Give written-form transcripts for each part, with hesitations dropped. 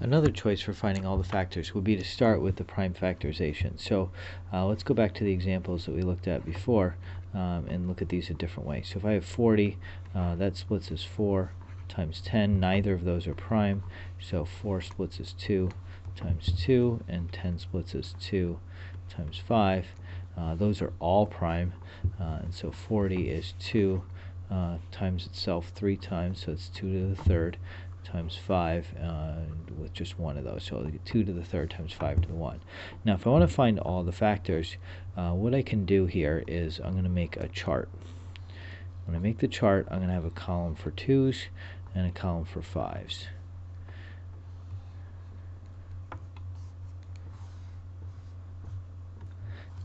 Another choice for finding all the factors would be to start with the prime factorization. So let's go back to the examples that we looked at before and look at these a different way. So if I have 40, that splits as 4 times 10. Neither of those are prime, so 4 splits as 2 times 2, and 10 splits as 2 times 5. Those are all prime, and so 40 is 2 times itself 3 times, so it's 2 to the third times 5 with just one of those. So I'll get 2 to the third times 5 to the 1. Now if I want to find all the factors, what I can do here is I'm going to make a chart. When I make the chart, I'm going to have a column for 2's and a column for 5's.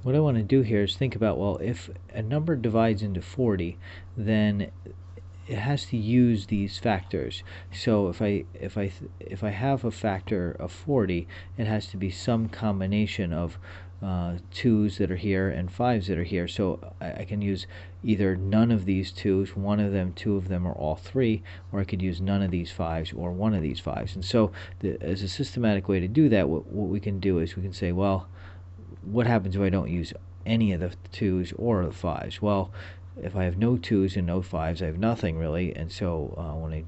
What I want to do here is think about, well, if a number divides into 40, then it has to use these factors. So if I have a factor of 40, it has to be some combination of 2's that are here and 5's that are here. So I can use either none of these 2's, one of them, two of them, or all three, or I could use none of these 5's or one of these 5's. And so as a systematic way to do that, what we can do is we can say, well, what happens if I don't use any of the 2's or the 5's? Well, if I have no 2's and no 5's, I have nothing really. And so when I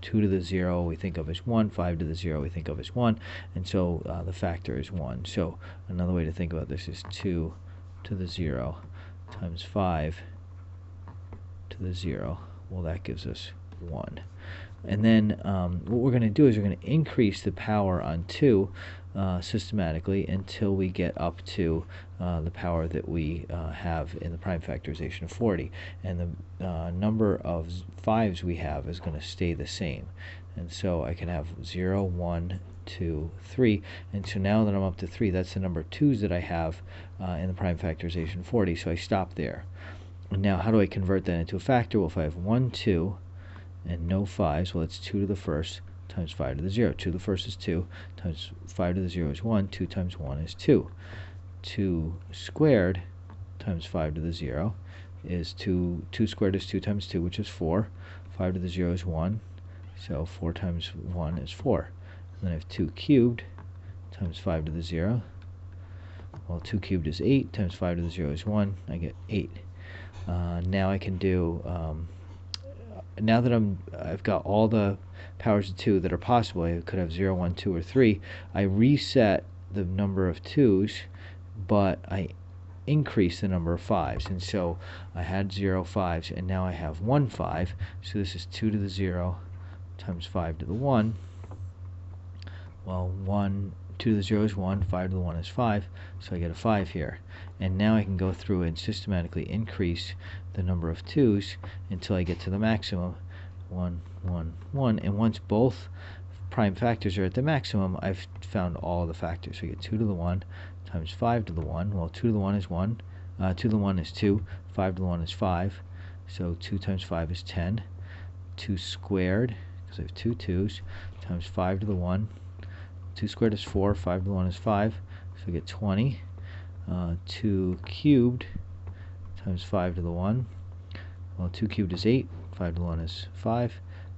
2 to the 0 we think of as 1, 5 to the 0 we think of as 1, and so the factor is 1. So another way to think about this is 2 to the 0 times 5 to the 0. Well, that gives us 1. And then what we're going to do is we're going to increase the power on 2 systematically until we get up to the power that we have in the prime factorization of 40. And the number of 5's we have is going to stay the same. And so I can have 0, 1, 2, 3. And so now that I'm up to 3, that's the number of 2's that I have in the prime factorization 40. So I stop there. And now how do I convert that into a factor? Well, if I have 1, 2, and no 5's, well, it's 2 to the first times 5 to the 0. 2 to the first is 2, times 5 to the 0 is 1, 2 times 1 is 2. 2 squared times 5 to the 0 is 2. 2 squared is 2 times 2, which is 4. 5 to the 0 is 1, so 4 times 1 is 4. And then I have 2 cubed times 5 to the 0. Well, 2 cubed is 8, times 5 to the 0 is 1. I get 8. Now I can do... now that I've got all the powers of 2 that are possible, I could have 0, 1, 2, or 3, I reset the number of 2's, but I increase the number of 5's. And so I had 0 5's, and now I have 1 5. So this is 2 to the 0 times 5 to the 1. Well, 2 to the 0 is 1, 5 to the 1 is 5, so I get a 5 here. And now I can go through and systematically increase the number of 2's until I get to the maximum, 1, 1, 1. And once both prime factors are at the maximum, I've found all the factors. So I get 2 to the 1 times 5 to the 1. Well, 2 to the 1 is 1, 2 to the 1 is 2, 5 to the 1 is 5. So 2 times 5 is 10. 2 squared, because I have two 2's, times 5 to the 1. 2 squared is 4, 5 to the 1 is 5, so I get 20. 2 cubed times 5 to the 1. Well, 2 cubed is 8, 5 to the 1 is 5,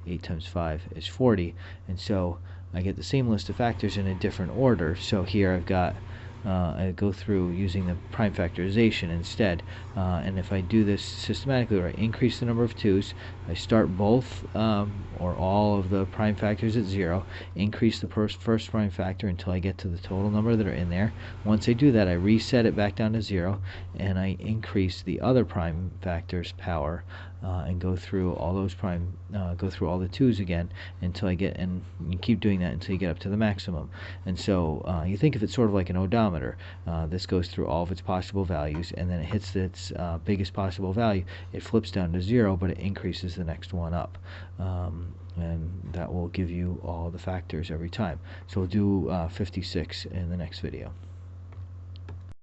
8 times 5 is 40. And so I get the same list of factors in a different order. So here I've got, I go through using the prime factorization instead. And if I do this systematically, where I increase the number of 2's, I start both or all of the prime factors at 0, increase the first prime factor until I get to the total number that are in there. Once I do that, I reset it back down to 0, and I increase the other prime factor's power and go through all those go through all the 2's again until I get, and you keep doing that until you get up to the maximum. And so you think of it sort of like an odometer. This goes through all of its possible values, and then it hits its biggest possible value. It flips down to 0, but it increases the next one up. And that will give you all the factors every time. So we'll do 56 in the next video.